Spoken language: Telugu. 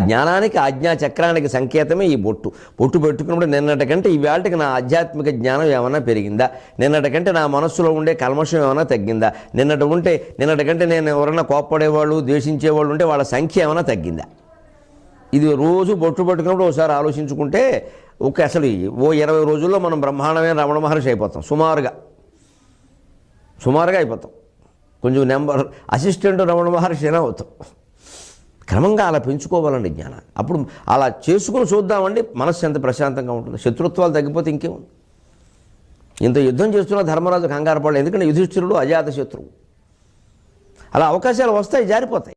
జ్ఞానానికి ఆజ్ఞా చక్రానికి సంకేతమే ఈ బొట్టు. బొట్టు పెట్టుకున్నప్పుడు నిన్నటికంటే ఈవేళకి నా ఆధ్యాత్మిక జ్ఞానం ఏమైనా పెరిగిందా, నిన్నటికంటే నా మనస్సులో ఉండే కల్మషం ఏమైనా తగ్గిందా, నిన్నటికంటే నేను ఎవరైనా కోప్పడేవాళ్ళు ద్వేషించేవాళ్ళు ఉంటే వాళ్ళ సంఖ్య ఏమైనా తగ్గిందా. ఇది రోజు బొట్టు పెట్టుకున్నప్పుడు ఒకసారి ఆలోచించుకుంటే అసలు 20 రోజుల్లో మనం బ్రహ్మాండమైన రమణ మహర్షి అయిపోతాం. సుమారుగా అయిపోతాం. కొంచెం అసిస్టెంట్ రమణ మహర్షి అయినా అవుతాం. క్రమంగా అలా పెంచుకోవాలండి జ్ఞానాన్ని. అప్పుడు అలా చేసుకుని చూద్దామండి, మనస్సు ఎంత ప్రశాంతంగా ఉంటుంది. శత్రుత్వాలు తగ్గిపోతే ఇంకేముంది. ఇంత యుద్ధం చేస్తున్న ధర్మరాజు కంగారు పడలేదు, ఎందుకంటే యుధిష్ఠిరుడు అజాత శత్రువు. అలా అవకాశాలు వస్తాయి, జారిపోతాయి.